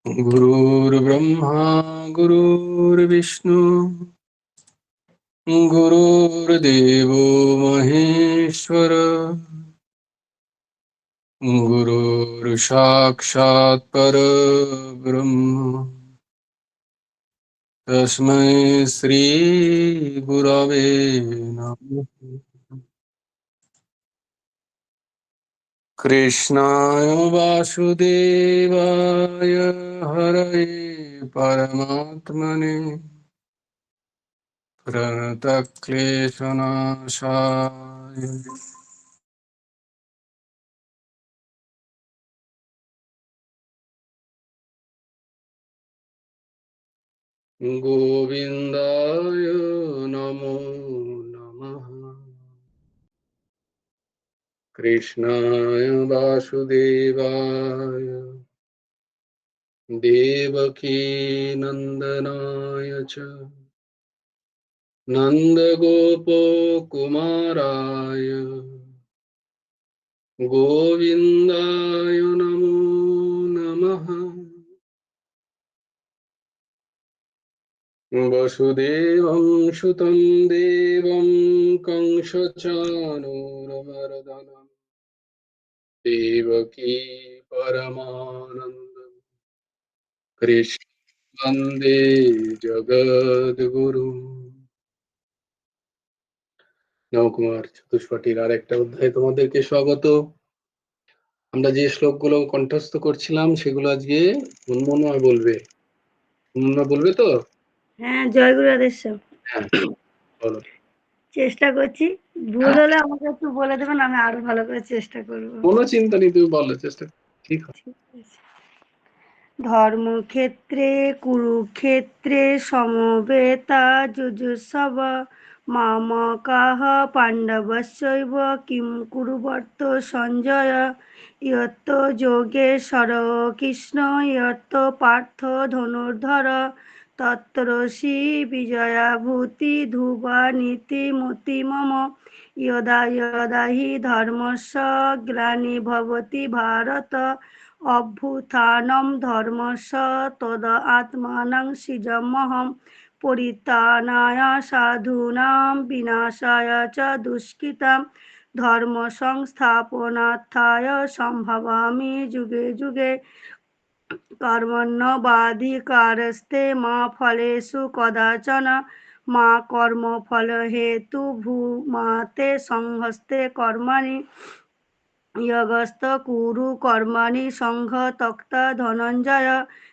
गुरुर्ब्रह्मा गुरुर्विष्णु गुरुर्देवो महेश्वर गुरुर्साक्षात् परब्रह्म तस्मै श्री गुरवे नमः। कृष्णाय वासुदेवाय हरये परमात्मने प्रणतक्लेशनाशाय गोविन्दाय नमो नमः। कृष्णाय वासुदेवाय देवकी नन्दनाय च नन्दगोपकुमाराय गोविन्दाय नमो नमः। वसुदेवं सुतं देवं कंसचाणूरमर्दनं देवकी परमानन्दं कृष्ण वन्दे জগদ্গুরু। নবকুমার চতুষ্পটির আর একটা অধ্যায়ে তোমাদেরকে স্বাগত। আমরা যে শ্লোকগুলো কণ্ঠস্থ করছিলাম সেগুলো আজকে মুনমুন বলবে। মুনমুন বলবে তো? হ্যাঁ, জয় গুরু আদেশ্বর। হ্যাঁ, বলো। চেষ্টা করছি, ভুল হলে আমাকে একটু বলে দেবেন, আমি আরো ভালো করে চেষ্টা করবো। কোনো চিন্তা নেই, তুমি বলো, চেষ্টা ঠিক হবে। ধর্মক্ষেত্রে কুরুক্ষেত্রে সমবেতা যুযুৎসব মামকাঃ পাণ্ডবস্যৈব কিং কুর্বত সঞ্জয় ইয়ত্ত যোগেশ্বর কৃষ্ণ ইয়ত্ত পার্থ ধনুর্ধর তত্রসি বিজয়াভূতি ধ্রুবা নীতিমতি মম যদা যদা হি ধর্মস্য গ্লানির্ভবতি ভারত অভ্যুত্থানম ধর্মস্য তদ আত্মানং সৃজাম্যহং পরিত্রাণায় সাধূনাং বিনাশায় চ দুষ্কৃতাং ধর্ম সংস্থাপনার্থায় সম্ভবামি যুগে যুগে কর্মণ্যবাধিকারস্তে মা ফলেষু কদাচন মা কর্মফলহেতুর্ভূ তে সংহস্তে কর্মাণি यगस्त कुरु कर्माणि संघ तक्ता धनंजय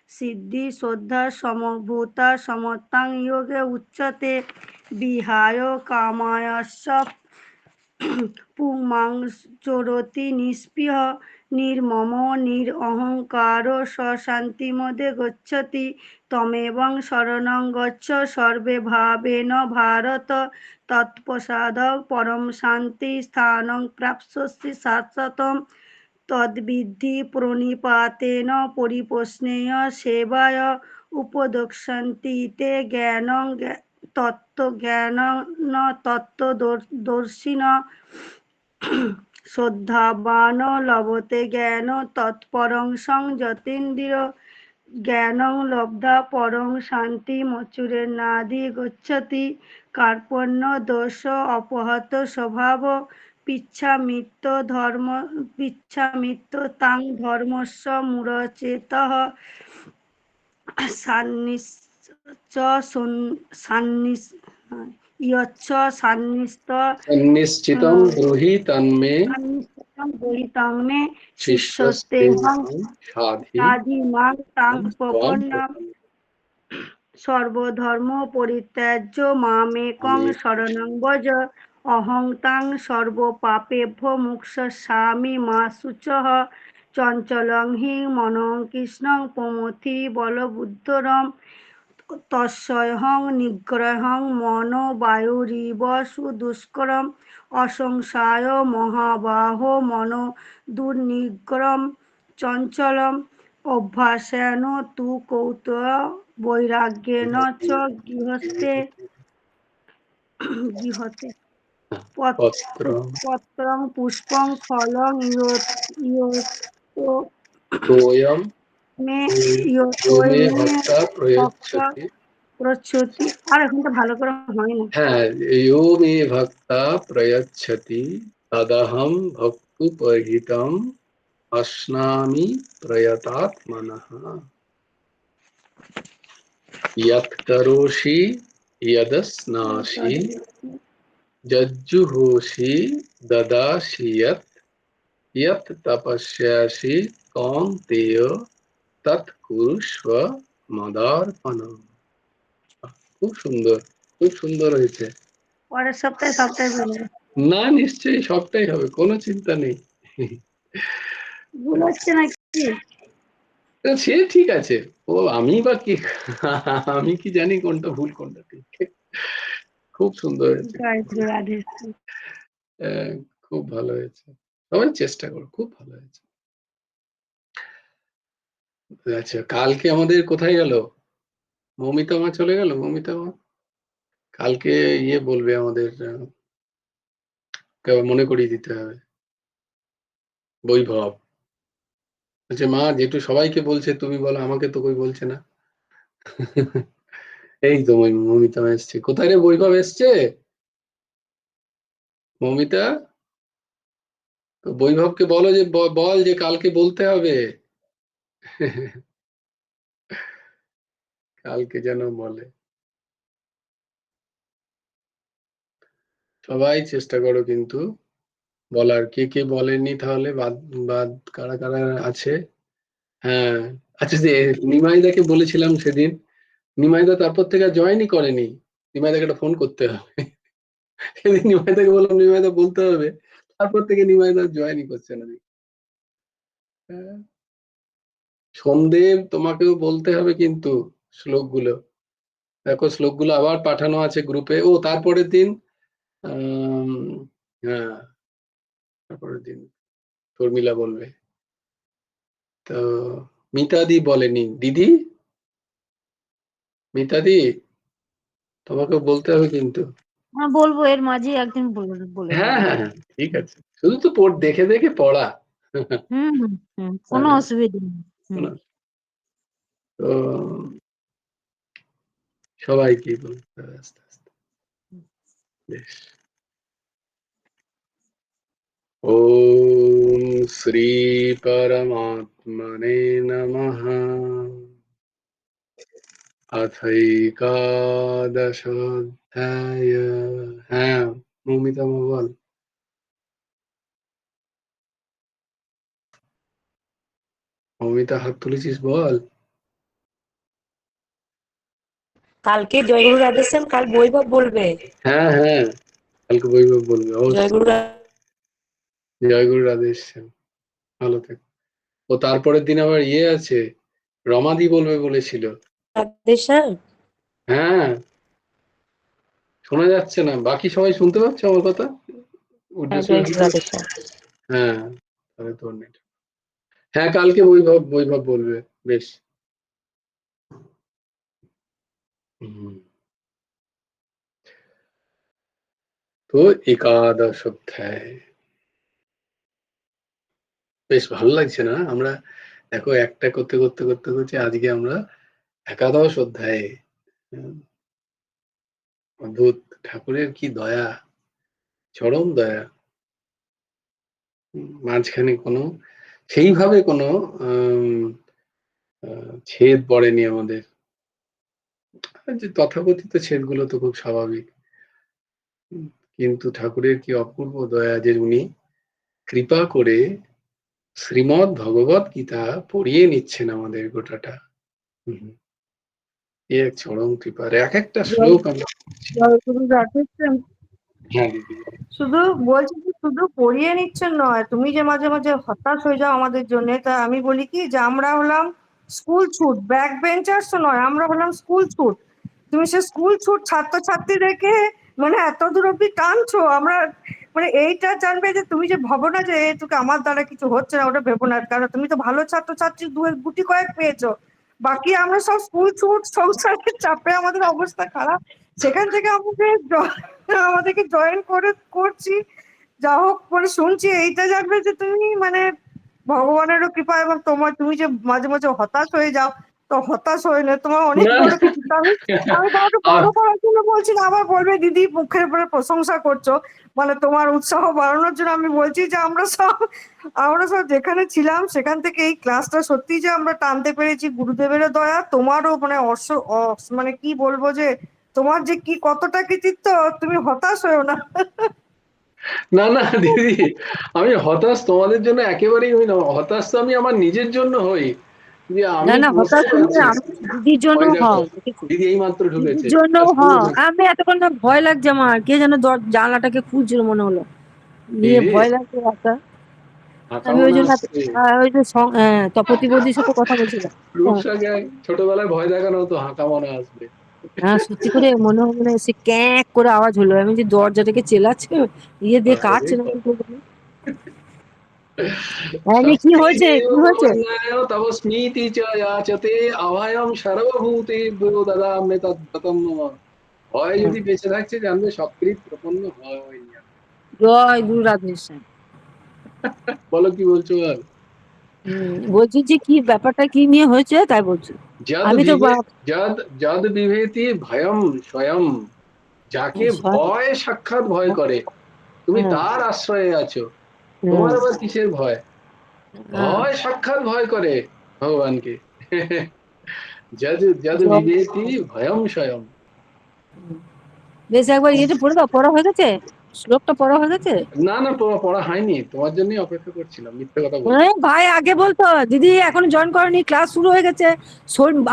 सिद्धि श्रद्धा समभूता समतां योगे उच्यते विहाय कामायश्च पुमां चोरति निष्पृह निर्मम निरहंकारो स शान्तिमदे गच्छति तमेवं शरणं गच्छ सर्वे भावेन भारत तत्प्रसाद परम शान्ति स्थानं प्राप्स्यसि शाश्वतं तद्विद्धि प्रणिपातेन परिप्रश्नेय सेवाय उपदेक्षन्ति ते ज्ञानं तत्त्वज्ञान तत्त्वदर्शिन श्रद्धावान लभते ज्ञान तत्परं संयतीन्द्रिय জ্ঞানং লব্ধা পরং শান্তি মচুরেন্নাদি গচ্ছতি কার্পণ্য দোষ অপহত স্বভাব পিচ্ছামিত্য তাং ধর্মস্য মূঢ়চেতঃ নিশ্চিতং ব্রূহি তন্মে শিষ্যস্তেহং সাধিমাং তাং প্রপন্নং সর্বধর্ম পরিত্যাজ্য মামেকং শরণং ব্রজ অহং তাং সর্বপাপেভ্য মোক্ষয়িষ্যামি মা শুচঃ চঞ্চলং হি মনং কৃষ্ণং প্রমথি বলবুদ্ধরম তস্যহং নিগ্রহং মনো বায়ুরিব সুদুষ্করম অসংশায় মহাবাহো মনো দুর্নিগ্রহম চঞ্চলম অভ্যাসেন তু কৌতূহল বৈরাগ্যেন চ গৃহতে পত্রং পুষ্পং ফলং তো তোয়म মে यो मे भक्ता ভক্তা प्रयच्छति। প্রচ্ছতি। আর এখনটা ভালো করে হয় না। হ্যাঁ, यो मे भक्ता प्रयच्छति तदहं भक्तुपहितम् अश्नामि प्रयतात्मनः। यत् करोषि यदस्नासि जज्जुहोषि ददासि यत् यत् तपस्यासि कौन्तेय तत् कुरुष्व मदार्पणम्। খুব সুন্দর, খুব সুন্দর হয়েছে। পরের সপ্তাহে সবটাই বলবো। না, নিশ্চয়ই সবটাই হবে, কোনো চিন্তা নেই। ভুল হচ্ছে নাকি? সে ঠিক আছে। ও আমি বা কি, আমি কি জানি কোনটা ভুল কোনটা ঠিক। খুব সুন্দর হয়েছে। জয় গুরু রাধে। খুব ভালো হয়েছে। সবাই চেষ্টা করো, খুব ভালো হয়েছে। আচ্ছা, কালকে আমাদের কোথায় গেল? মৌমিতা মা চলে গেল। মৌমিতা মা কালকে বলবে আমাদের, মনে করিয়ে দিতে হবে। বৈভব বলছে, মা যেটু সবাইকে বলছে তুমি বলো, আমাকে তো কই বলছে না। এই তো মৌমিতা মা এসছে। কোথায় রে বৈভব এসছে? মৌমিতা, তো বৈভবকে বলো যে বল যে কালকে বলতে হবে। কালকে যেন বলে। সবাই চেষ্টা করো কিন্তু বলার। কে কে বলেনি তাহলে? বাদ বাদ কারা কারা আছে? হ্যাঁ, আচ্ছা, যে নিমাইদাকে বলেছিলাম সেদিন, নিমাইদা তারপর থেকে জয়েনই করেনি। নিমাইদাকে একটা ফোন করতে হবে। সেদিন নিমাইদাকে বললাম নিমাইদা বলতে হবে, তারপর থেকে নিমাইদা জয়েনই করছে না। হ্যাঁ, সন্দেব তোমাকেও বলতে হবে কিন্তু শ্লোকগুলো। দেখো শ্লোকগুলো আবার পাঠানো আছে গ্রুপে। ও তারপরের দিন, হ্যাঁ, তারপরের দিন শর্মিলা বলবে। তো মিতাদি বলেনি। দিদি, মিতাদি তোমাকে বলতে হবে কিন্তু। হ্যাঁ বলবো, এর মাঝে একদিন বলে হ্যাঁ দেবো। হ্যাঁ হ্যাঁ, ঠিক আছে। শুধু তো দেখে দেখে পড়া। হুম হুম হুম, কোনো হ্যাঁ, অসুবিধা নেই। হুম। তো সবাইকে বলতে হবে আস্তে আস্তে। বেশ। ওম শ্রী পরমাত্মনে নমঃ। अथैकादशोऽध्याय। হ্যাঁ, মৌমিতা মা বল। মৌমিতা হাত তুলেছিস, বল। কালকে জয়গুরু রাধেশ্যাম, কাল বৈভব বলবে। হ্যাঁ হ্যাঁ, কালকে বৈভব বলবে অবশ্যই। জয়গুরু জয় গুরু রাধেশ্যাম। ভালো থেকো। ও তারপরের দিন আবার আছে, রমাদি বলবে বলেছিল। রাধেশ্যাম। হ্যাঁ, শোনা যাচ্ছে না। বাকি সবাই শুনতে পাচ্ছে আমার কথা? হ্যাঁ, উদ্দেশ্য। জয়গুরু রাধেশ্যাম। হ্যাঁ, তাহলে তোর নেট। হ্যাঁ, কালকে বৈভব বৈভব বলবে। বেশ। হুম। তো একাদশ অধ্যায়। বেশ ভালো লাগছে না? আমরা দেখো একটা করতে করতে করতে করতে আজকে আমরা একাদশ অধ্যায়ে। হুম, অদ্ভুত, ঠাকুরের কি দয়া, চরম দয়া। মাঝখানে কোনো সেইভাবে কোনো ছেদ পড়েনি আমাদের। যে তথাকথিত ছেদগুলো তো খুব স্বাভাবিক। কিন্তু ঠাকুরের কি অপূর্ব দয়া যে উনি কৃপা করে শ্রীমদ্ ভগবত গীতা পড়িয়ে নিচ্ছেন আমাদের গোটাটা। হুম, এ এক চরম কৃপার এক একটা শ্লোক আমরা পড়ছি। জয়গুরু রাধেশ্যাম। হ্যাঁ দিদি। শুধু বলছি যে শুধু পড়িয়ে নিচ্ছেন নয়, তুমি যে মাঝে মাঝে হতাশ হয়ে যাও আমাদের জন্য, তা আমি বলি কি যে আমরা হলাম স্কুল ছুট, ব্যাক বেঞ্চার্স তো নয়, আমরা হলাম স্কুল ছুট। তুমি সে স্কুল ছুট ছাত্রছাত্রীদেরকে মানে এত দূর অব্দি টানছো। আমরা মানে এইটা জানবে যে তুমি যে ভাবো না যে তোকে আমার দ্বারা কিছু হচ্ছে না, ওটা ভেবো না, কারণ তুমি তো ভালো ছাত্রছাত্রী গুটি কয়েক পেয়েছো। বাকি আমরা সব স্কুল ছুট, সংসারের চাপে আমাদের অবস্থা খারাপ, সেখান থেকে আমাদেরকে জয়েন করছি। যা হোক, মানে শুনছি এইটা জানবে যে তুমি মানে ভগবানেরও কৃপা, এবং তুমি যে মাঝে মাঝে হতাশ হয়ে যাও, তো হতাশ হয়ে না, তোমার অনেক না বড় কিছু। আমি আমি তোমাকে বড় আ- করার জন্য বলছি না, আবার বলবে দিদি মুখের উপরে প্রশংসা করছো, মানে তোমার উৎসাহ বাড়ানোর জন্য আমি বলছি যে আমরা সব যেখানে ছিলাম সেখান থেকে এই ক্লাসটা সত্যি যে আমরা টানতে পেরেছি গুরুদেবের দয়া, তোমারও মানে মানে কি বলবো যে তোমার যে কি কতটা কৃতিত্ব, তুমি হতাশ হয়েও না। না না দিদি, আমি হতাশ তোমাদের জন্য একেবারেই হই না, হতাশ তো আমি আমার নিজের জন্য হই যে না আমি না, বসে হতাশ তুমি আছি। আমি দিদির জন্য ওই দেখো হও, দেখেছো? দিদি এই মাত্র দিদির ঢুকেছে। জন্য আর শুরু হও। হয়েছে। আমি এতক্ষণ না ভয় লাগছে, আমার কে যেন জানলাটাকে খুলছিল মনে হলো, নিয়ে দিদি ভয় লাগছে একটা। ফাঁকা আমি ওই মনে জন্য হচ্ছে। ওই যে তপতি বৌদির সাথে কথা বলছিলাম। হ্যাঁ, রূপসাকে ছোটবেলায় ভয় দেখানো হতো, হাঁকা মনে আসবে। হ্যাঁ, সত্যি করে মনে হয় মানে সে ক্যাঁক করে আওয়াজ হলো, আমি যে দরজাটাকে চেলাচ্ছে, ইয়ে দিয়ে আরে কাটছে না কি বাবা। করবো? আমি কি হয়েছে, শাস্তিমেव কি হয়েছে? ভবন্যায় তব স্মৃতি চ যাচতে অভয়ম সর্বভূতেভ্যো দদামি তদ্ব্রতম মম। ভয় হ্যাঁ, যদি বেঁচে থাকছে জানবে সক্রিয় প্রপন্ন হয়। জয় গুরু রাধেশ্যাম। বলো কি বলছো বল। বলছি যে কি ব্যাপারটা কি নিয়ে হয়েছে তাই বলছি। যদ আমি তো বিভে যদ যদ বিভেতি ভয়ম স্বয়ং, যাকে ভয় সাক্ষাৎ ভয় করে তুমি হ্যাঁ, তার আশ্রয়ে আছো। তোমার হ্যাঁ, আবার কিসের ভয়? হ্যাঁ, ভয় সাক্ষাৎ ভয় করে ভগবানকে। যদ যদ জয়। বিভেতি ভয়ম স্বয়ং। বেশ, একবার ইয়েটা পড়ে দাও, পড়া হয়ে গেছে, শ্লোকটা পড়া হয়ে গেছে। না না পড়া হয়নি, তোমার জন্যই অপেক্ষা করছিলাম, মিথ্যে কথা বলবো না। ভাই আগে বলতো দিদি এখন জয়েন করনি, ক্লাস শুরু হয়ে গেছে।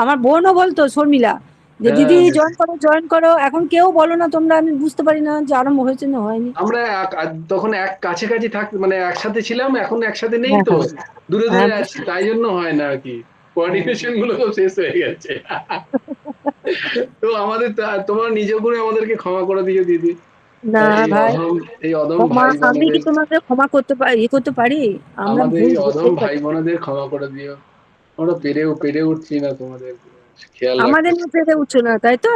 আমার বোনও বলতো শর্মিলা যে দিদি হ্যাঁ জয়েন করো, এখন কেউ বলো না তোমরা, আমি বুঝতে পারি না যে আরম্ভ হয়েছে না হয়নি। আমরা তখন এক কাছাকাছি মানে একসাথে ছিলাম, এখন একসাথে নেই হ্যাঁ, তো, হ্যাঁ, দূরে হ্যাঁ, দূরে আছি, তাই জন্য হয় না আর কি। হ্যাঁ। কোঅর্ডিনেশন গুলো তো শেষ হয়ে গেছে। তো আমাদের তোমার নিজ করে আমাদেরকে ক্ষমা করে দিও দিদি। না এই ভাই, অধম এই অধম ক্ষমা ভাই আমি কি বোনেদের, তোমাদের ক্ষমা করতে পারি, করতে পারি? আমরা আমাদের ভুল এই অধম বুঝতেই ভাই পারি। বোনেদের ক্ষমা করে দিও। আমরা পেরে উঠছি না তোমাদের খেয়াল আমাদের রাখতে। নিয়ে পেরে উঠছো না তাই তো?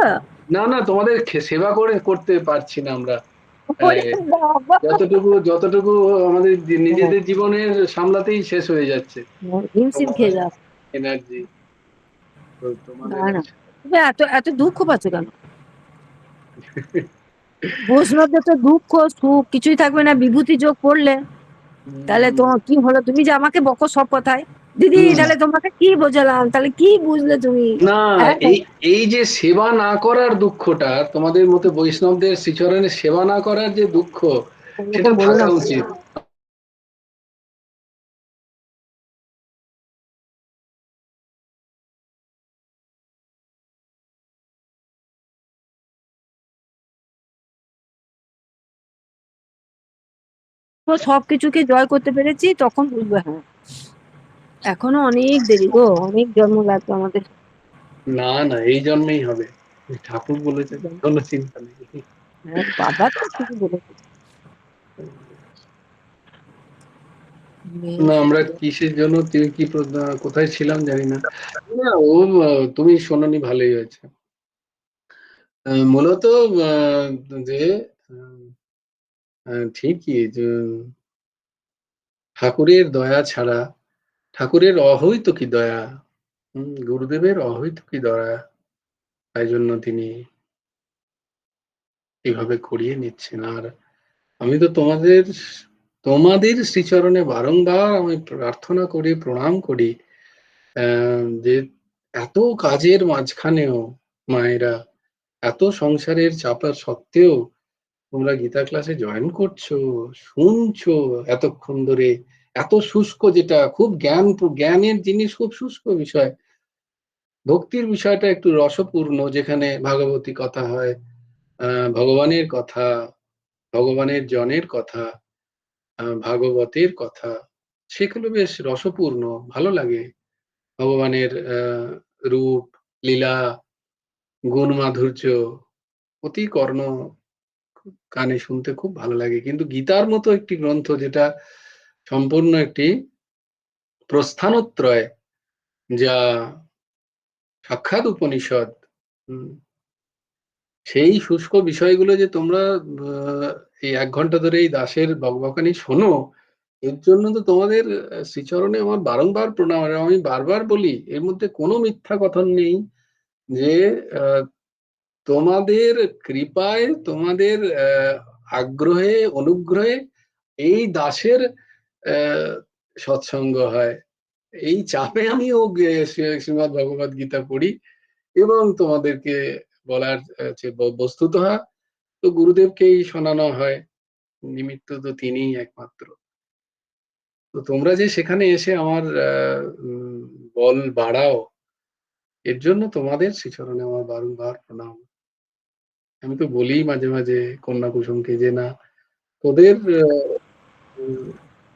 না না তোমাদের সেবা করতে পারছি না আমরা। ওরে আহ, বাবা! যতটুকু আমাদের হ্যাঁ, নিজেদের জীবনের সামলাতেই শেষ হয়ে যাচ্ছে হিমশিম তোমার খেয়ে যাও। এনার্জি। তো না তোমাদের না, তুমি এত এত দুঃখ পাচ্ছ কেন? বৈষ্ণবদের তো দুঃখ সুখ কিছুই থাকবে না, বিভূতি যোগ করলে তাহলে তো উম, কি হলো? তুমি যে আমাকে বকো সব কথায়, দিদি উম, তাহলে তোমাকে কি বোঝালাম, তাহলে কি বুঝলে তুমি? না হ্যাঁ, এই এই যে সেবা না করার দুঃখটা, তোমাদের মতো বৈষ্ণবদের শ্রীচরণের সেবা না করার যে দুঃখ, সেটা এরকম বলো থাকা না। উচিত। তো সবকিছুকে জয় করতে পেরেছি তখন বুঝবে। হ্যাঁ, এখনো অনেক দেরি গো, অনেক জন্ম লাগবে আমাদের। না না এই জন্মেই হবে, ঠাকুর বলেছেন, কোনো চিন্তা নেই। হ্যাঁ বাবা, তো ঠিকই বলেছে। না বেশ, আমরা কিসের জন্য তুমি কি কোথায় ছিলাম জানি না। না ও তুমি শোনোনি ভালোই হয়েছে। মূলত যে আহ, ঠিকই যে ঠাকুরের দয়া ছাড়া, ঠাকুরের অহৈত কি দয়া, গুরুদেবের অহৈত কি দয়া, তাই জন্য তিনি এইভাবে করিয়ে নিচ্ছেন। আর আমি তো তোমাদের শ্রীচরণে বারংবার আমি প্রার্থনা করি, প্রণাম করি যে এত কাজের মাঝখানেও মায়েরা, এত সংসারের চাপা সত্ত্বেও তোমরা গীতা ক্লাসে জয়েন করছো, শুনছো এতক্ষণ ধরে। এত শুষ্ক, যেটা খুব জ্ঞানের জিনিস, খুব শুষ্ক বিষয়। ভক্তির বিষয়টা একটু রসপূর্ণ, যেখানে ভাগবতী কথা হয়, ভগবানের কথা, ভগবানের জনের কথা, ভাগবতের কথা, সেগুলো বেশ রসপূর্ণ, ভালো লাগে। ভগবানের রূপ, লীলা, গুণ মাধুর্য, অতি কর্ণ কানে শুনতে খুব ভালো লাগে। কিন্তু গীতার মতো একটি গ্রন্থ, যেটা সম্পূর্ণ একটি প্রস্থানত্রয়, যা সাক্ষাৎ উপনিষদ, উম, সেই শুষ্ক বিষয়গুলো যে তোমরা এই 1 ঘন্টা ধরে এই দাসের বকবকানি শোনো, এর জন্য তো তোমাদের শ্রীচরণে আমার বারংবার প্রণাম। আর আমি বারবার বলি, এর মধ্যে কোনো মিথ্যা কথা নেই যে তোমাদের কৃপায়, তোমাদের আগ্রহে, অনুগ্রহে এই দাসের সৎসঙ্গ হয়। এই চাপে আমিও শ্রীমদ্ ভগবদ গীতা পড়ি এবং তোমাদেরকে বলার যে বস্তুত তো গুরুদেবকেই শোনানো হয়, নিমিত্ত তো তিনিই একমাত্র। তো তোমরা যে সেখানে এসে আমার বল বাড়াও, এর জন্য তোমাদের শ্রীচরণে আমার বারংবার প্রণাম। আমি তো বলি মাঝে মাঝে কন্যা কুসুমকে যে না, তোদের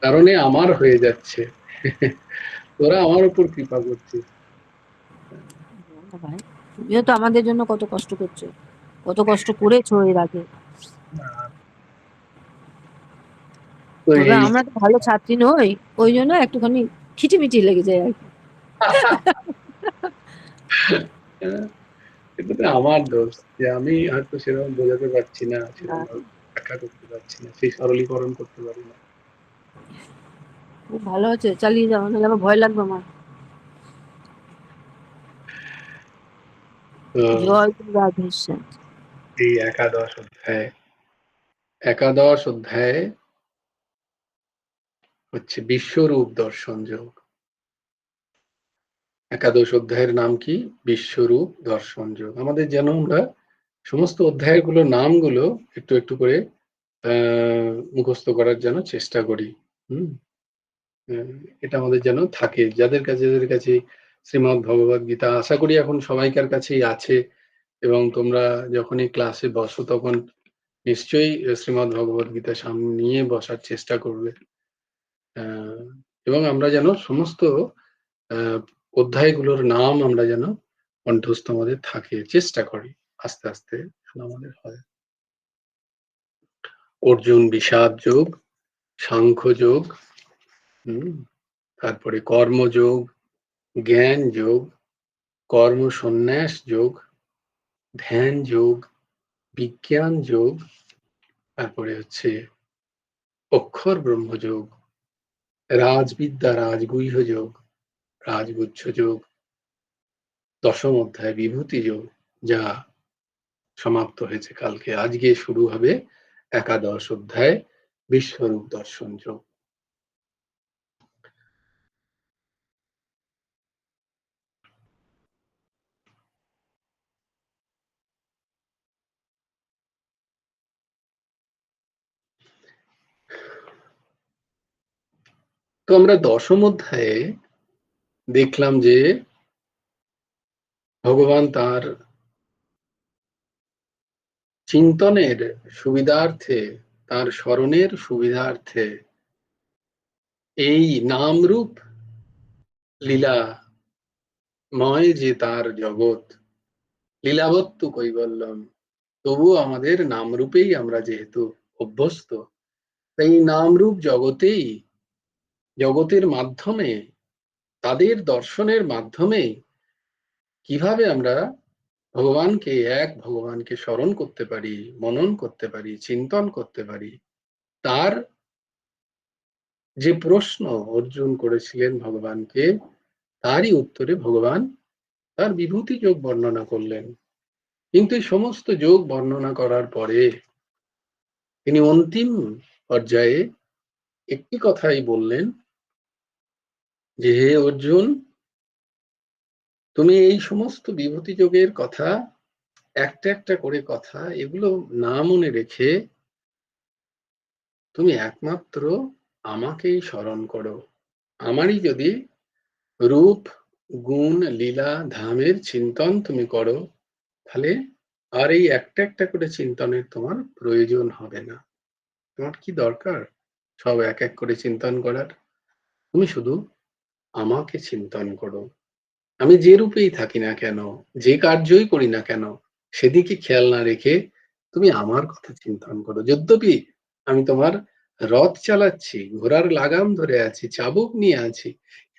কারণে আমার হয়ে যাচ্ছে, তোরা আমার উপর কৃপা করছিস। ভাই, তুমিও তো আমাদের জন্য কত কষ্ট করছো, কত কষ্ট করেছো এর আগে। তো তবে এই আমরা তো ভালো ছাত্রী নই, ওই জন্য একটুখানি খিটিমিটি লেগে যায় আর কি। এটা তো আমার দোষ যে আমি হয়তো সেরকম বোঝাতে পারছি না, সেরকম ব্যাখ্যা করতে পারছি না, সেই সরলীকরণ করতে পারি না। খুব ভালো হচ্ছে, চালিয়ে যাও, নাহলে আবার ভয় লাগবে আমার। তো জয় গুরু রাধেশ্যাম। এই একাদশ অধ্যায়ে হচ্ছে বিশ্বরূপ দর্শন যোগ। একাদশ অধ্যায়ের নাম কি? বিশ্বরূপ দর্শন যোগ। আমাদের যেন আমরা সমস্ত অধ্যায়গুলোর নামগুলো একটু একটু করে মুখস্থ করার যেন চেষ্টা করি। এটা আমাদের যেন থাকে, যাদের কাছে শ্রীমদ্ ভগবদ গীতা আশা করি এখন সবাইকার কাছেই আছে, এবং তোমরা যখনই ক্লাসে বসো তখন নিশ্চয়ই শ্রীমদ্ ভগবদ গীতা সামনে নিয়ে বসার চেষ্টা করবে। এবং আমরা যেন সমস্ত অধ্যায়গুলোর নাম আমরা যেন কণ্ঠস্থ আমাদের থাকে, চেষ্টা করি আস্তে আস্তে আমাদের হয়। অর্জুন বিষাদ যোগ, সাংখ্য যোগ, তারপরে কর্মযোগ, জ্ঞান যোগ, কর্ম সন্ন্যাস যোগ, ধ্যান যোগ, বিজ্ঞান যোগ, তারপরে হচ্ছে অক্ষর ব্রহ্মযোগ, রাজবিদ্যা রাজগুহ্য যোগ, রাজগুচ্ছ যোগ, দশম অধ্যায় বিভূতি যোগ, যা সমাপ্ত হয়েছে কালকে। আজকে শুরু হবে একাদশ অধ্যায় বিশ্বরূপ দর্শন যোগ। তো আমরা দশম অধ্যায়ে দেখলাম যে ভগবান তার চিন্তনের সুবিধার্থে, তার স্মরণের সুবিধার্থে এই নামরূপ লীলাময় যে তার জগৎ, লীলাবত্ত কৈবল্যম, তবু আমাদের নামরূপেই আমরা যেহেতু অভ্যস্ত, তাই নামরূপ জগতের মাধ্যমে, তাদের দর্শনের মাধ্যমে কিভাবে আমরা ভগবানকে স্মরণ করতে পারি, মনন করতে পারি, চিন্তন করতে পারি, তার যে প্রশ্ন অর্জুন করেছিলেন ভগবানকে, তারই উত্তরে ভগবান তার বিভূতি যোগ বর্ণনা করলেন। কিন্তু এই সমস্ত যোগ বর্ণনা করার পরে তিনি অন্তিম পর্যায়ে একটি কথাই বললেন যে, হে অর্জুন, তুমি এই সমস্ত বিভূতি যোগের কথা, একটা একটা করে কথা, এগুলো না মনে রেখে তুমি একমাত্র আমাকেই স্মরণ করো। আমারই যদি রূপ, গুণ, লীলা, ধামের চিন্তন তুমি করো, তাহলে আর এই একটা একটা করে চিন্তনের তোমার প্রয়োজন হবে না। তোমার কি দরকার সব এক এক করে চিন্তন করার? তুমি শুধু আমাকে চিন্তন করো। আমি যে রূপেই থাকি না কেন, যে কার্যই করি না কেন, সেদিকে খেয়াল না রেখে তুমি আমার কথা চিন্তন করো। যদ্যপি আমি তোমার রথ চালাচ্ছি, ঘোড়ার লাগাম ধরে আছি, চাবুক নিয়ে আছি,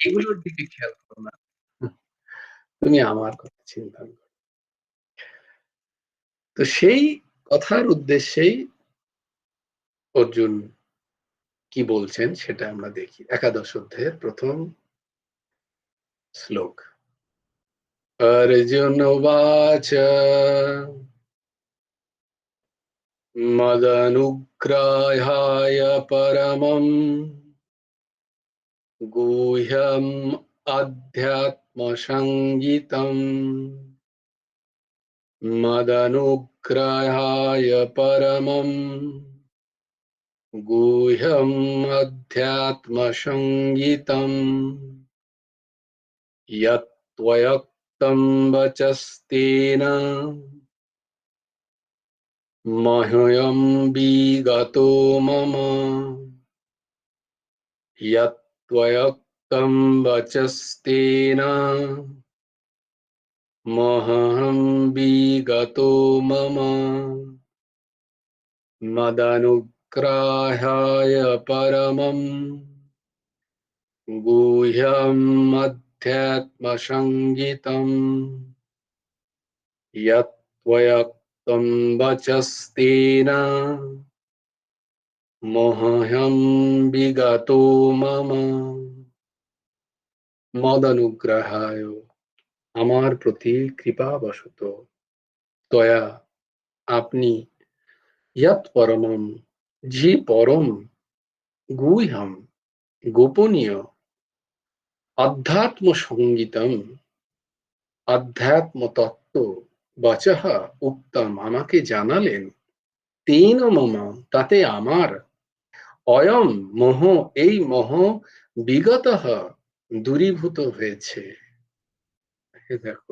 এগুলোর দিকে খেয়াল করো না, তুমি আমার কথা চিন্তন করো। তো সেই কথার উদ্দেশ্যেই অর্জুন কি বলছেন সেটা আমরা দেখি। একাদশ অধ্যায়ের প্রথম শ্লোক। অর্জুন উবাচ মদনুগ্রহায় পরমম গুহ্যম অধ্যাত্মসংগীতম মদনুগ্রহায় পরমম গুহ্যম অধ্যাত্মসংগীতম यत् त्वयोक्तं वचस्तेन मह्यं विगतो मम यत् त्वयोक्तं वचस्तेन मह्यं विगतो मम मदनुग्रहाय परमं गुह्यम् अध्यात्मसंगीतम् यत् त्वयोक्तं वचस्तेन মহ্যম বিগত মম। মদনুগ্রহায়, আমার প্রতি কৃপাবশত, তয়া, আপনি, ইয়ৎ পরমম, যে পরম, গুহ্যম, গোপনীয়, অধ্যাত্ম সঙ্গীতম, অধ্যাত্ম তত্ত্ব, বচঃ উক্তম, আমাকে জানালেন, তেন মম, তাতে আমার, অয়ম মোহ, এই মোহ, বিগতঃ, দূরীভূত হয়েছে। দেখো,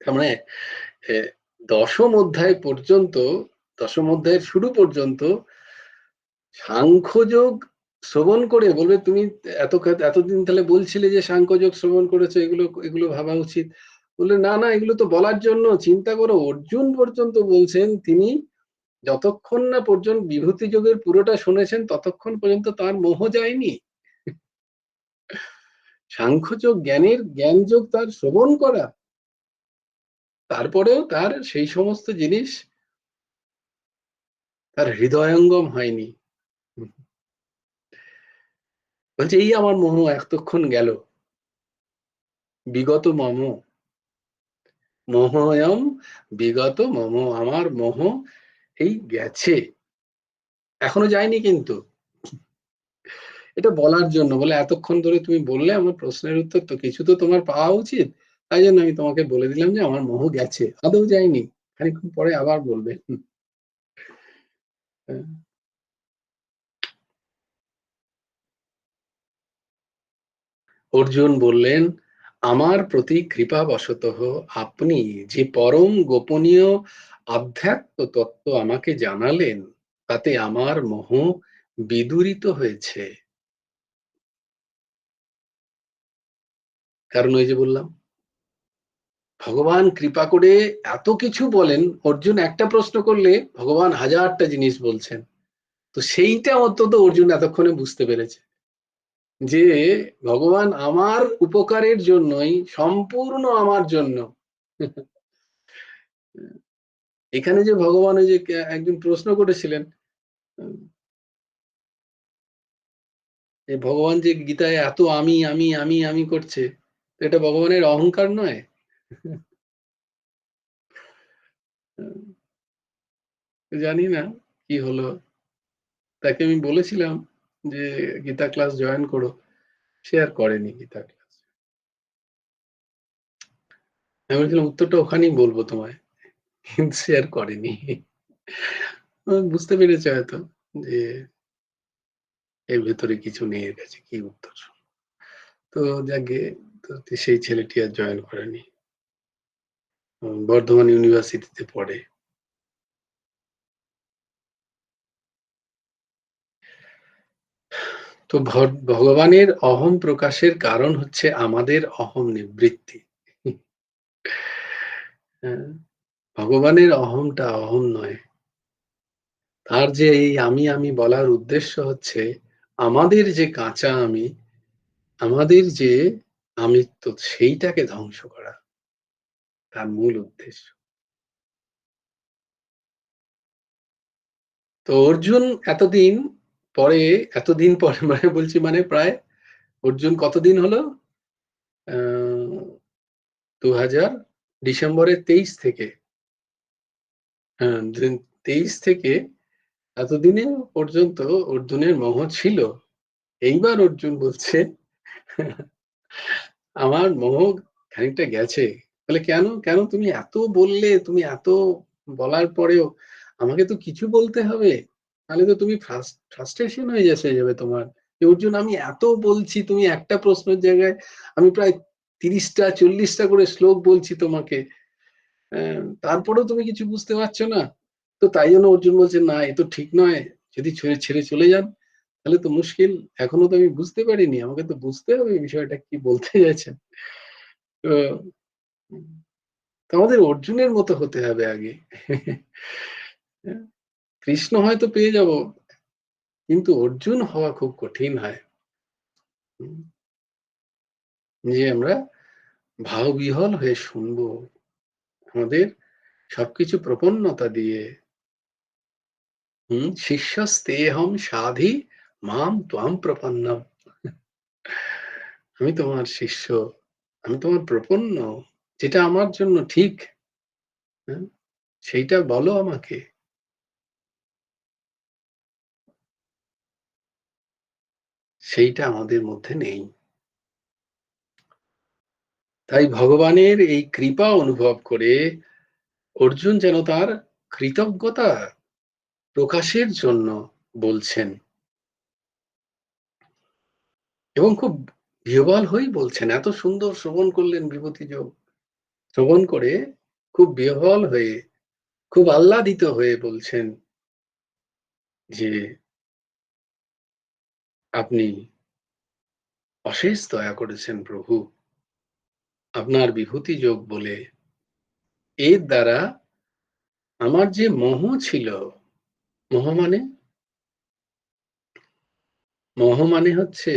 তার মানে দশম অধ্যায় পর্যন্ত, দশম অধ্যায়ের শুরু পর্যন্ত সাংখ্যযোগ শ্রবণ করে বলবে, তুমি এতদিন তাহলে বলছিলে যে সাংখ্যযোগ শ্রবণ করেছো, এগুলো ভাবা উচিত। বললে না না, এগুলো তো বলার জন্য, চিন্তা করো অর্জুন পর্যন্ত বলছেন, তিনি যতক্ষণ না পর্যন্ত বিভূতি যোগের পুরোটা শুনেছেন ততক্ষণ পর্যন্ত তার মোহ যায়নি। সাংখ্যযোগ জ্ঞান যোগ তার শ্রবণ করা, তারপরেও তার সেই সমস্ত জিনিস তার হৃদয়ঙ্গম হয়নি। বলছে এই আমার মোহ এতক্ষণ গেল, বিগত মম, মোহয়ম বিগত মম, আমার মোহ এই গেছে, এখনো যায়নি কিন্তু। এটা বলার জন্য বলে, এতক্ষণ ধরে তুমি বললে আমার প্রশ্নের উত্তর, তো কিছু তো তোমার পাওয়া উচিত, তাই জন্য আমি তোমাকে বলে দিলাম যে আমার মোহ গেছে, আদৌ যায়নি, খানিকক্ষণ পরে আবার বলবে। অর্জুন বললেন, আমার প্রতি কৃপাবশত আপনি যে পরম গোপনীয় আধ্যাত্ম তত্ত্ব আমাকে জানালেন, তাতে আমার মোহ বিদূরিত হয়েছে। কারণ ওই যে বললাম, ভগবান কৃপা করে এত কিছু বলেন, অর্জুন একটা প্রশ্ন করলে ভগবান হাজারটা জিনিস বলছেন। তো সেইটা অন্তত অর্জুন এতক্ষণে বুঝতে পেরেছে যে ভগবান আমার উপকারের জন্যই, সম্পূর্ণ আমার জন্য। এখানে যে ভগবান, ওই যে একজন প্রশ্ন করেছিলেন, ভগবান যে গীতায় এত আমি আমি আমি আমি করছে, এটা ভগবানের অহংকার নয়? জানি না কি হলো, তাকে আমি বলেছিলাম যে গীতা ক্লাস জয়েন করো, সে আর করেনি গীতা ক্লাস। আমি বলেছিলাম উত্তরটা ওখানেই বলবো তোমায়, কিন্তু সে আর করেনি। বুঝতে পেরেছে হয়তো যে এর ভেতরে কিছু নেই, এর কাছে কি উত্তর। তো যাকে, সেই ছেলেটি আর জয়েন করেনি, বর্ধমান ইউনিভার্সিটিতে পড়ে। তো ভগবানের অহম প্রকাশের কারণ হচ্ছে আমাদের অহম নিবৃত্তি। ভগবানের অহমটা অহম নয়, তার যে এই আমি আমি বলার উদ্দেশ্য হচ্ছে আমাদের যে কাঁচা আমি, আমাদের যে আমিত্ব, সেইটাকে ধ্বংস করা তার মূল উদ্দেশ্য। তো অর্জুন এতদিন পরে এতদিন পরে মানে বলছি মানে প্রায় অর্জুন কতদিন হলো 2000 ডিসেম্বরের 23 থেকে, হ্যাঁ 23 থেকে এতদিনে পর্যন্ত অর্জুনের মোহ ছিল। এইবার অর্জুন বলছে আমার মোহ খানিকটা গেছে। বলে কেন কেন তুমি এত বললে, তুমি এত বলার পরেও আমাকে তো কিছু বলতে হবে, তাহলে তো তুমি ফ্রাস্ট্রেশন হয়ে যাবে তোমার। যে অর্জুন আমি এত বলছি, তুমি একটা প্রশ্নের জায়গায় আমি প্রায় 30টা 40টা করে শ্লোক বলছি তোমাকে, তারপরেও তুমি কিছু বুঝতে পারছো না। তো তাই জন্য অর্জুন বলছে না এ তো ঠিক নয়, যদি ছেড়ে ছেড়ে চলে যান তাহলে তো মুশকিল, এখনো তো আমি বুঝতে পারিনি, আমাকে তো বুঝতে হবে এই বিষয়টা কি বলতে চাইছেন। তো আমাদের অর্জুনের মতো হতে হবে আগে। কৃষ্ণ হয়তো পেয়ে যাব, কিন্তু অর্জুন হওয়া খুব কঠিন হয়। যে আমরা ভাববিহ্বল হয়ে শুনবো, আমাদের সবকিছু প্রপন্নতা দিয়ে, শিষ্যস্তেহম সাধি মাম ত্বাম প্রপন্নম। আমি তোমার শিষ্য, আমি তোমার প্রপন্ন, যেটা আমার জন্য ঠিক, হ্যাঁ, সেইটা বলো আমাকে। সেইটা আমাদের মধ্যে নেই। তাই ভগবানের এই কৃপা অনুভব করে অর্জুন যেন তার কৃতজ্ঞতা প্রকাশের জন্য বলছেন, এবং খুব বিহ্বল হয়েই বলছেন। এত সুন্দর শ্রবণ করলেন বিভূতি যোগ, শ্রবণ করে খুব বিহ্বল হয়ে, খুব আহ্লাদিত হয়ে বলছেন যে আপনি অশেষ দয়া করেছেন প্রভু, আপনার বিভূতি যোগ বলে এর দ্বারা আমার যে মোহ ছিল, মোহ মানে মোহ মানে হচ্ছে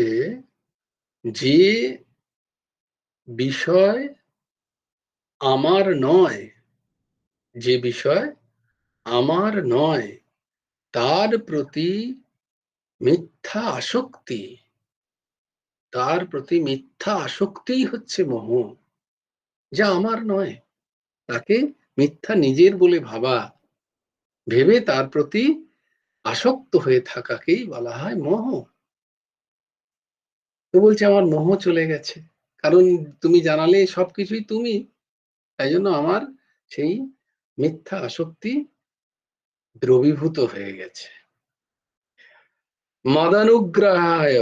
যে বিষয় আমার নয়, যে বিষয় আমার নয় তার প্রতি মিথ্যা আসক্তি, তার প্রতি মিথ্যা আসক্তিই হচ্ছে মোহ। যা আমার নয় তাকে মিথ্যা নিজের বলে ভাবা, ভেবে তার প্রতি আসক্ত হয়ে থাকাকেই বলা হয় মোহ। তো বলছে আমার মোহ চলে গেছে, কারণ তুমি জানালে সবকিছুই তুমি, তাই জন্য আমার সেই মিথ্যা আসক্তি দ্রবীভূত হয়ে গেছে। মদানুগ্রহায়,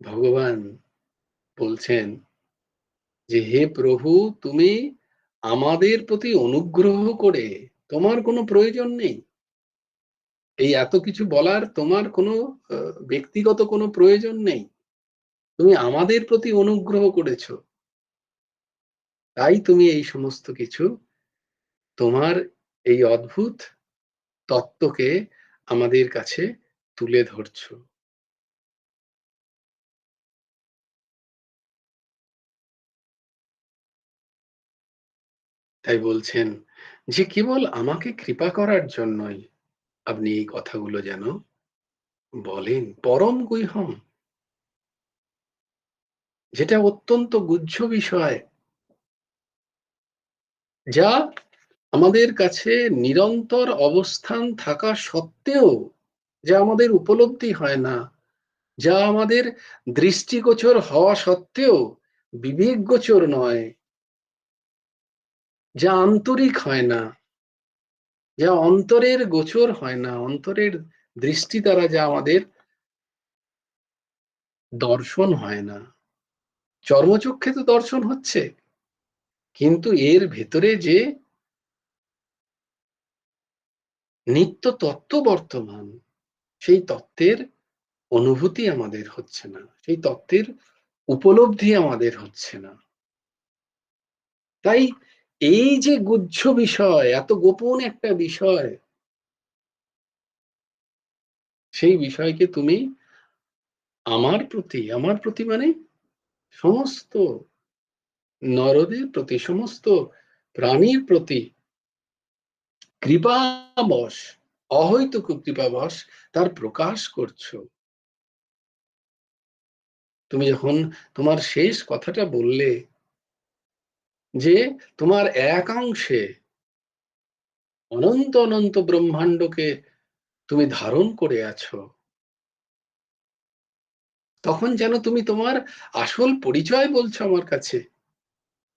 ভগবান বলছেন যে হে প্রভু, তুমি আমাদের প্রতি অনুগ্রহ করে, তোমার কোনো প্রয়োজন নেই এই এত কিছু বলার, তোমার কোনো ব্যক্তিগত কোনো প্রয়োজন নেই, তুমি আমাদের প্রতি অনুগ্রহ করেছো, তাই তুমি এই সমস্ত কিছু, তোমার এই অদ্ভুত তত্ত্বকে আমাদের কাছে তুলে ধরছো। তাই বলছেন যে কেবল আমাকে কৃপা করার জন্যই আপনি এই কথাগুলো যেন বলেন। পরম গুহ্যম, যেটা অত্যন্ত গুহ্য বিষয়, যা আমাদের কাছে নিরন্তর অবস্থান থাকা সত্ত্বেও, যা আমাদের উপলব্ধি হয় না, যা আমাদের দৃষ্টিগোচর হওয়া সত্ত্বেও বিবেকগোচর নয়, যা আন্তরিক হয় না, যা অন্তরের গোচর হয় না, অন্তরের দৃষ্টি দ্বারা যা আমাদের দর্শন হয় না। চর্মচক্ষে তো দর্শন হচ্ছে, কিন্তু এর ভেতরে যে নিত্য তত্ত্ব বর্তমান, সেই তত্ত্বের অনুভূতি আমাদের হচ্ছে না, সেই তত্ত্বের উপলব্ধি আমাদের হচ্ছে না। তাই এই যে গুহ্য বিষয়, এত গোপন একটা বিষয়, সেই বিষয়কে তুমি আমার প্রতি মানে সমস্ত নরদের প্রতি, সমস্ত প্রাণীর প্রতি কৃপাবশ, অহৈতুক কৃপাবশ তার প্রকাশ করছো। তুমি যখন তোমার শেষ কথাটা বললে যে তোমার একাংশে অনন্ত অনন্ত ব্রহ্মাণ্ডকে তুমি ধারণ করে আছো, তখন যেন তুমি তোমার আসল পরিচয় বলছো আমার কাছে।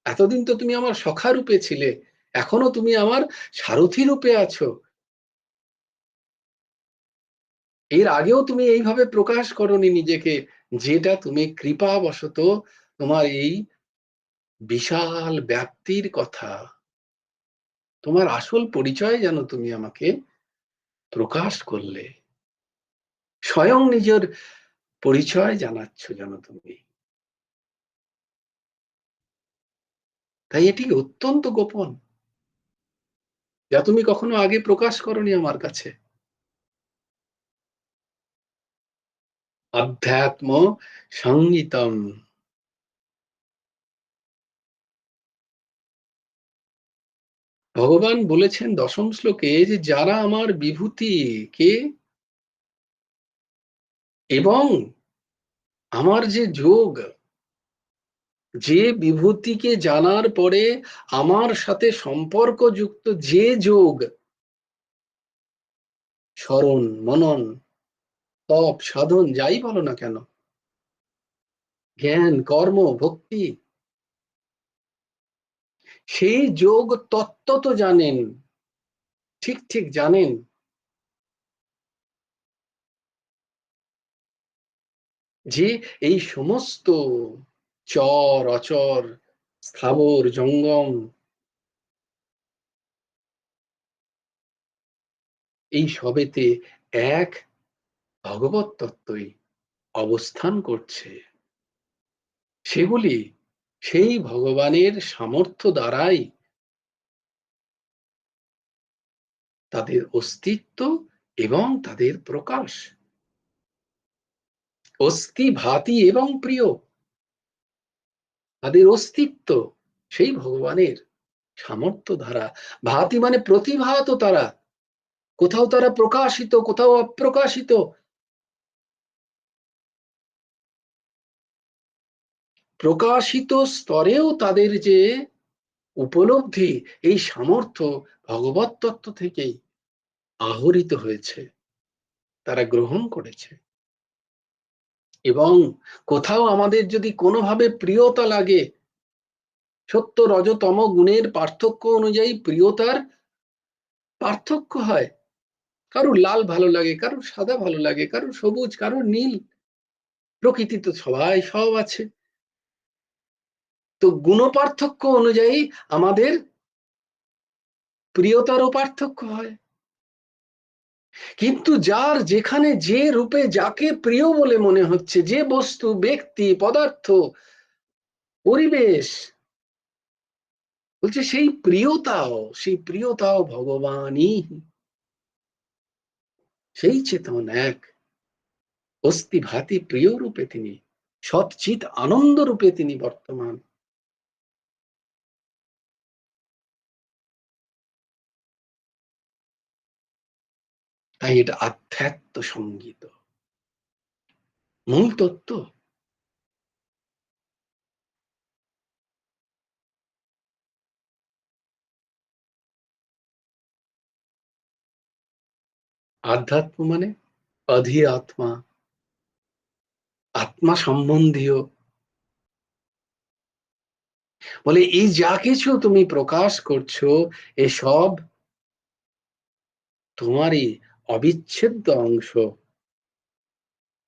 এতদিন তো তুমি আমার সখা রূপে ছিলে, এখনো তুমি আমার সারথি রূপে আছো। এর আগেও তুমি এইভাবে প্রকাশ করনি নিজেকে, যেটা তুমি কৃপাবশত তোমার এই বিশাল ব্যাপ্তির কথা, তোমার আসল পরিচয় যেন তুমি আমাকে প্রকাশ করলে, স্বয়ং নিজের পরিচয় জানাচ্ছ যেন তুমি। তাই এটি অত্যন্ত গোপন, যা তুমি কখনো আগে প্রকাশ করনি আমার কাছে। আধ্যাত্ম সংগীতম। ভগবান বলেছেন দশম শ্লোকে যে যারা আমার বিভূতিকে এবং আমার যে যোগ, যে বিভূতিকে জানার পরে আমার সাথে সম্পর্কযুক্ত যে যোগ, স্মরণ, মনন, তপ, সাধন, যাই বলো না কেন, জ্ঞান, কর্ম, ভক্তি, সেই যোগ তত্ত্ব তো জানেন, ঠিক ঠিক জানেন যে এই সমস্ত চর অচর, স্থাবর জঙ্গম, এই সবেতে এক ভগবত তত্ত্বই অবস্থান করছে। সেগুলি সেই ভগবানের সামর্থ্য দ্বারাই তাদের অস্তিত্ব এবং তাদের প্রকাশ। অস্তি ভাতি এবং প্রিয়, তাদের অস্তিত্ব সেই ভগবানের সামর্থ্য দ্বারা। ভাতি মানে প্রতিভাত তারা, কোথাও তারা প্রকাশিত, কোথাও অপ্রকাশিত। প্রকাশিত স্তরেও তাদের যে উপলব্ধি, এই সামর্থ্য ভগবত তত্ত্ব থেকেই আহরিত হয়েছে, তারা গ্রহণ করেছে। এবং কোথাও আমাদের যদি কোনোভাবে প্রিয়তা লাগে, সত্য রজতম গুণের পার্থক্য অনুযায়ী প্রিয়তার পার্থক্য হয়। কারুর লাল ভালো লাগে, কারুর সাদা ভালো লাগে, কারুর সবুজ, কারুর নীল। প্রকৃতি তো সবাই সব আছে, তো গুণ পার্থক্য অনুযায়ী আমাদের প্রিয়তারও পার্থক্য হয়। কিন্তু যার যেখানে যে রূপে যাকে প্রিয় বলে মনে হচ্ছে, যে বস্তু, ব্যক্তি, পদার্থ, পরিবেশ, বলছে সেই প্রিয়তাও ভগবানই, সেই চেতন এক অস্তি ভাতি প্রিয় রূপে তিনি, সৎচিৎ আনন্দ রূপে তিনি বর্তমান। তাই এটা আধ্যাত্ম সঙ্গীত, মূল তত্ত্ব। আধ্যাত্ম মানে অধি আত্মা, আত্মা সম্বন্ধীয়। বলে এই যা কিছু তুমি প্রকাশ করছো, এসব তোমারই অবিচ্ছেদ্য অংশ,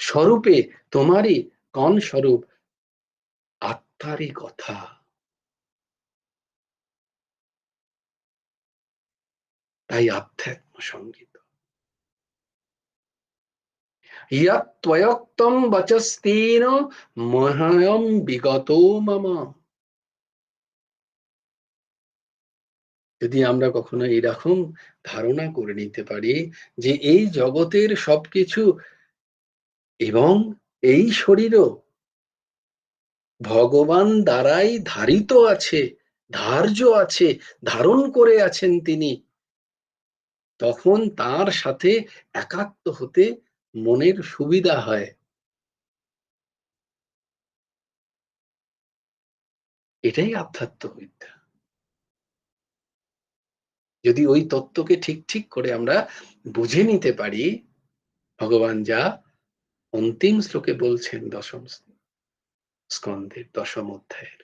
স্বরূপে তোমারই কণ স্বরূপ, আত্মারই কথা। তাই আধ্যাত্ম সঙ্গীত। ইয়াৎ ত্বয়োক্তং বচস্তেন মহ্যং বিগতো মম। যদি আমরা কখনো এরকম ধারণা করে নিতে পারি যে এই জগতের সবকিছু এবং এই শরীরও ভগবান দ্বারাই ধারিত আছে, ধার্য আছে, ধারণ করে আছেন তিনি, তখন তার সাথে একাত্ম হতে মনের সুবিধা হয়। এটাই আধ্যাত্মবিদ্যা। যদি ওই তত্ত্বকে ঠিক ঠিক করে আমরা বুঝে নিতে পারি, ভগবান যা অন্তিম শ্লোকে বলছেন দশম স্কন্ধের দশম অধ্যায়ের,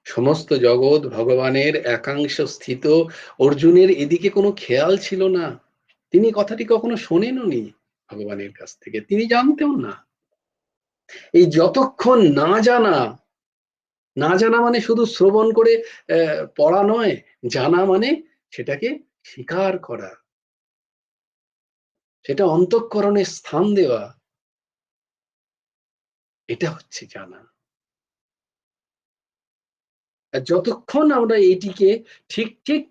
সমস্ত জগৎ ভগবানের একাংশ স্থিত। অর্জুনের এদিকে কোনো খেয়াল ছিল না, তিনি কথাটি কখনো শোনেননি ভগবানের কাছ থেকে, তিনি জানতেও না। এই যতক্ষণ না জানা, না জানা মানে শুধু শ্রবণ করে পড়া নয়, জানা মানে সেটাকে স্বীকার করা, সেটা অন্তঃকরণে স্থান দেওয়া, এটা হচ্ছে জানা। আর যতক্ষণ আমরা এটিকে ঠিক ঠিক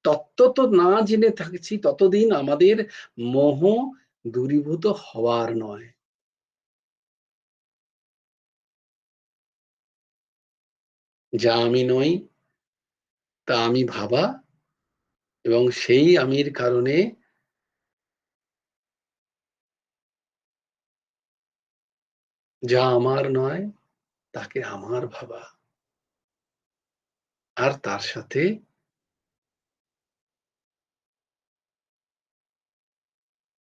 তত্ত্ব তো না জেনে থাকছি, ততদিন আমাদের মোহ দূরীভূত হওয়ার নয়। যা আমি নই তা আমি ভাবা, এবং সেই আমির কারণে যা আমার নয় তাকে আমার ভাবা, আর তার সাথে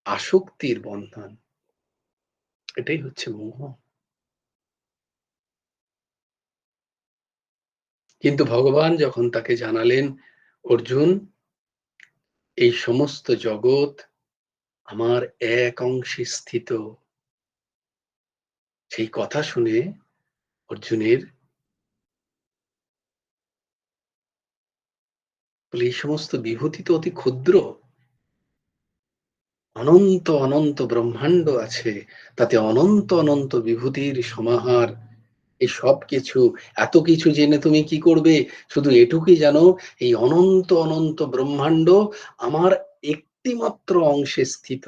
আসক্তির বন্ধন, এটাই হচ্ছে মোহ। কিন্তু ভগবান যখন তাকে জানালেন, অর্জুন, এই সমস্ত জগৎ আমার এক অংশে স্থিত, সেই কথা শুনে অর্জুনের বলে, এই সমস্ত বিভূতি তো অতি ক্ষুদ্র, অনন্ত অনন্ত ব্রহ্মাণ্ড আছে, তাতে অনন্ত অনন্ত বিভূতির সমাহার। এই সব কিছু, এত কিছু জেনে তুমি কি করবে? শুধু এটুকুই জানো, এই অনন্ত অনন্ত ব্রহ্মাণ্ড আমার একটি মাত্র অংশে স্থিত।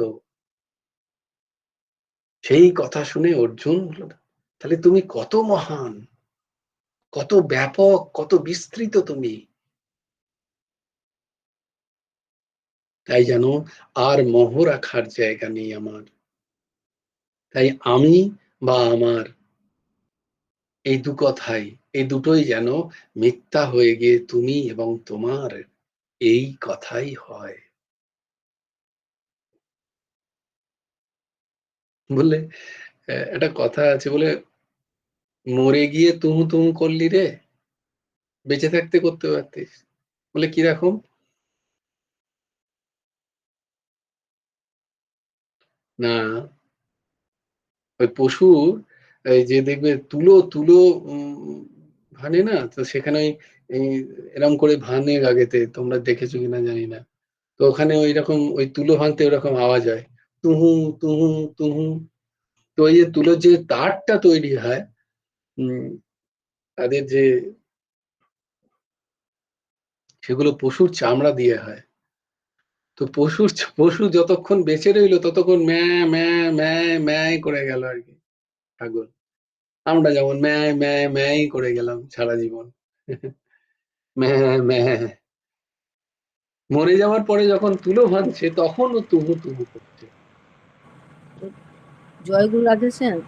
সেই কথা শুনে অর্জুন বলল, তাহলে তুমি কত মহান, কত ব্যাপক, কত বিস্তৃত তুমি। তাই জানো, আর মোহ রাখার জায়গা নেই আমার। তাই আমি বা আমার, এই দু কথাই, এই দুটোই যেন মিথ্যা হয়ে গিয়ে তুমি এবং তোমার, এই কথাই হয়। বললে একটা কথা আছে, বলে মরে গিয়ে তুহু তুহু করলি রে, বেঁচে থাকতে করতে পারতিস। বলে কিরকম? না, ওই পশু, এই যে দেখবে তুলো তুলো ভানে না, তো সেখানে এই এরম করে ভানে আগেতে, তোমরা দেখেছো কিনা জানি না। তো ওখানে ওই রকম ওই তুলো ভাঙতে ওরকম আওয়াজ হয়, তুহু তুহু তুহু। তো ওই যে তুলোর যে তারটা তৈরি হয়, তাদের যে, সেগুলো পশুর চামড়া দিয়ে হয়। তো পশু যতক্ষণ বেঁচে রইলো ততক্ষণ ম্যা ম্যা ম্যা ম্যায় করে গেল আর কি, ছাগল। আমরা যেমন ম্যায় ম্যায় ম্যায় করে গেলাম সারা জীবন, ম্যাঁ ম্যাঁ। মরে যাওয়ার পরে যখন তুলো ভাঙছে তখন ও তুহু তুহু করছে। জয় গুরু রাধে শ্যাম।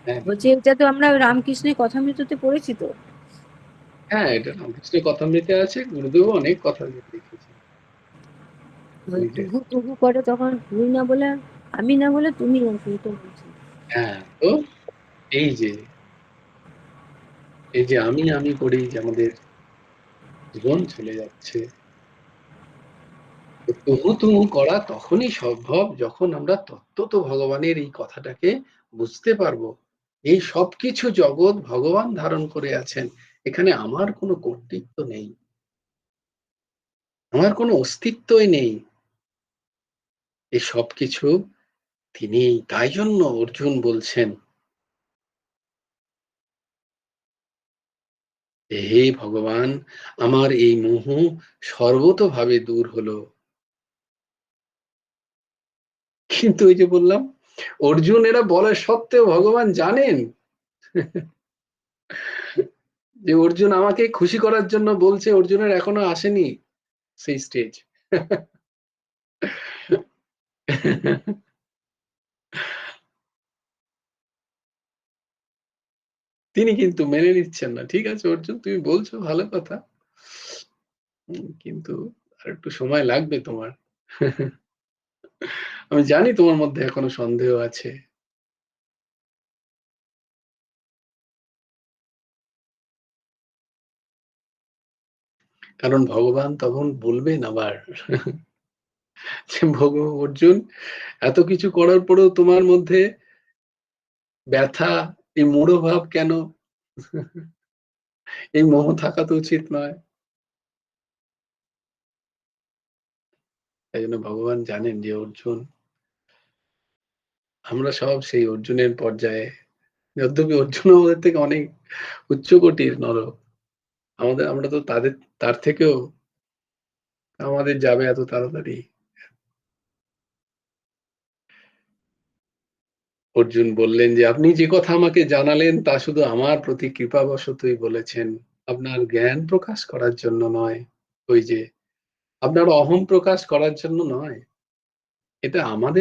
হ্যাঁ বলছি এটা তো আমরা রামকৃষ্ণের কথামৃততে পড়েছি তো। হ্যাঁ, এটা রামকৃষ্ণের কথামৃতে আছে, গুরুদেব অনেক কথা লিখেছেন। তুহু তুহু করে তখন তুই না বলে আমি, না বলে তুমি, তুই তো বলছি। হ্যাঁ, তো এই যে আমি করেই যে আমাদের জীবন চলে যাচ্ছে। তুহু তুহু করা তখনই সম্ভব যখন আমরা তত্ত্বত ভগবানের এই কথাটাকে বুঝতে পারবো। এই সবকিছু জগৎ ভগবান ধারণ করে আছেন, এখানে আমার কোনো কর্তৃত্ব নেই, আমার কোনো অস্তিত্বই নেই, এই সবকিছু তিনি। তাই জন্য অর্জুন বলছেন, হে ভগবান, আমার এই মোহ সর্বতোভাবে দূর হলো। কিন্তু ওই যে বললাম, অর্জুন এরা বলা সত্ত্বেও ভগবান জানেন যে অর্জুন আমাকে খুশি করার জন্য বলছে, অর্জুনের এখনো আসেনি সেই স্টেজ। তিনি কিন্তু মেনে নিচ্ছেন না। ঠিক আছে অর্জুন, তুমি বলছো ভালো কথা, কিন্তু আর একটু সময় লাগবে তোমার। আমি জানি তোমার মধ্যে এখনো সন্দেহ আছে। কারণ ভগবান তখন বলবেন আবার যে অর্জুন, এত কিছু করার পরেও তোমার মধ্যে ব্যথা, এই মূঢ়ভাব কেন? এই মোহ থাকা তো উচিত নয়। তাই জন্য ভগবান জানেন যে অর্জুন, আমরা সব সেই অর্জুনের পর্যায়ে, যদ্যপি অর্জুন আমাদের থেকে অনেক উচ্চ কোটির নর, আমরা তো তার থেকেও আমাদের যাবে এত তাড়াতাড়ি। অর্জুন বললেন যে আপনি যে কথা আমাকে জানালেন তা শুধু আমার প্রতি কৃপাবশতই বলেছেন, আপনার জ্ঞান প্রকাশ করার জন্য নয়, ওই যে আপনার অহং প্রকাশ করার জন্য নয়, এটা আমার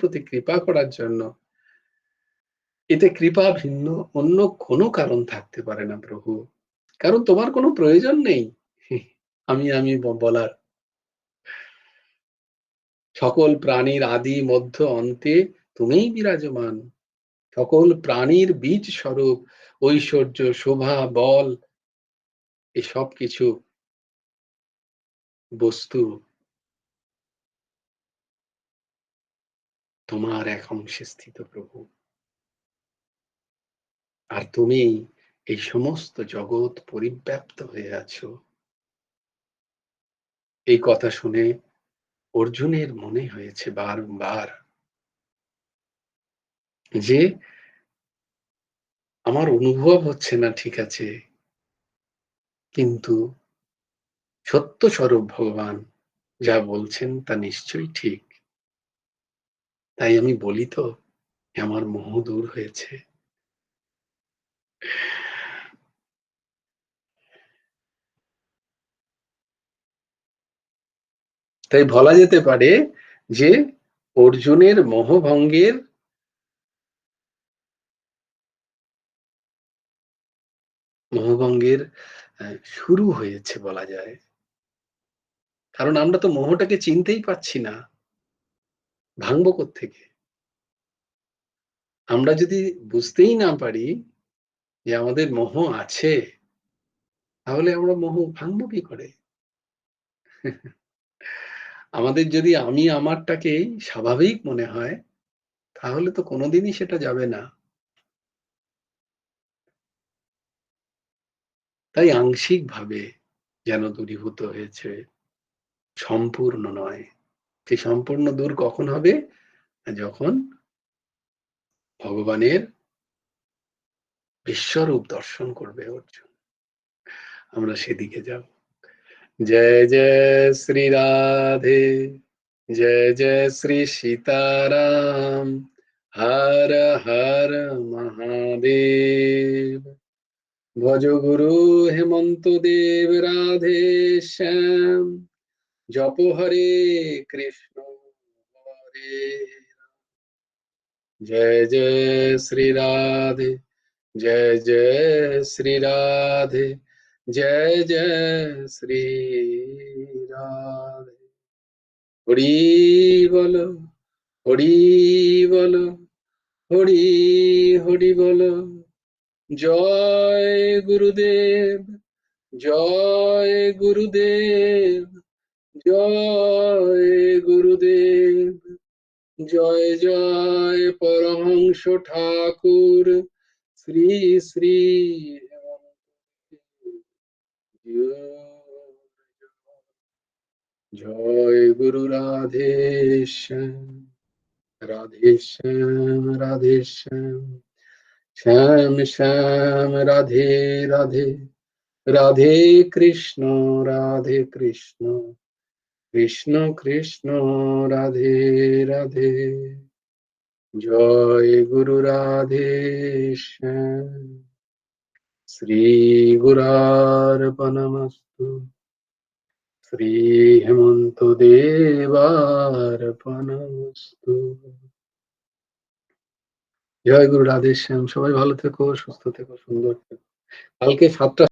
প্রতি কৃপা করার জন্য। এতে কৃপা ভিন্ন অন্য কোনো কারণ থাকতে পারে না প্রভু, কারণ তোমার কোনো প্রয়োজন নেই আমি বলার। সকল প্রাণীর আদি মধ্য অন্তে তুমিই বিরাজমান, সকল প্রাণীর বীজ স্বরূপ ঐশ্বর্য, শোভা, বল, এই সব কিছু বস্তু তোমার এক অংশে স্থিত প্রভু, আর তুমি এই সমস্ত জগৎ পরিব্যাপ্ত হয়ে আছো। এই কথা শুনে অর্জুনের মনে হয়েছে বারংবার যে আমার অনুভব হচ্ছে না ঠিক আছে, কিন্তু সত্য স্বরূপ ভগবান যা বলছেন তা নিশ্চয়ই ঠিক। তাই আমি বলি তো, আমার মোহ দূর হয়েছে। তাই বলা যেতে পারে যে অর্জুনের মোহভঙ্গের শুরু হয়েছে বলা যায়। কারণ আমরা তো মোহটাকে চিনতেই পারছি না, ভাঙবো কোত্থেকে? আমরা যদি বুঝতেই না পারি যে আমাদের মোহ আছে, তাহলে আমরা মোহ ভাঙবো কি করে? আমাদের যদি আমি আমারটাকেই স্বাভাবিক মনে হয়, তাহলে তো কোনোদিনই সেটা যাবে না। তাই আংশিকভাবে যেন দূরীভূত হয়েছে, সম্পূর্ণ নয়। সেই সম্পূর্ণ দূর কখন হবে? যখন ভগবানের বিশ্বরূপ দর্শন করবে অর্জুন, আমরা সেদিকে যাব। জয় জয় শ্রী রাধে, জয় জয় শ্রী সীতারাম, হর হর মহাদেব। ভজ গুরু হেমন্ত দেব রাধে শ্যাম, জপ হরে কৃষ্ণ হরে। जय जय श्री राधे, जय जय श्री राधे, जय जय श्री राधे। हरि बोलो, हरि बोलो, हरि हरि बोलो। जय गुरुदेव, जय गुरुदेव, जय गुरुदेव। जय जय परमहंस ठाकुर श्री श्री जय गुरु राधे श्याम, राधे श्याम, राधे श्याम, श्याम श्याम राधे राधे, राधे कृष्ण, राधे कृष्ण, कृष्ण कृष्ण, राधे राधे। জয় গুরু রাধে শ্যাম। শ্রী গুরার্পণমস্তু। শ্রী হেমন্ত দেবার্পণমস্তু। জয় গুরু রাধে শ্যাম। সবাই ভালো থেকো, সুস্থ থেকো, সুন্দর থেকো। কালকে 7টা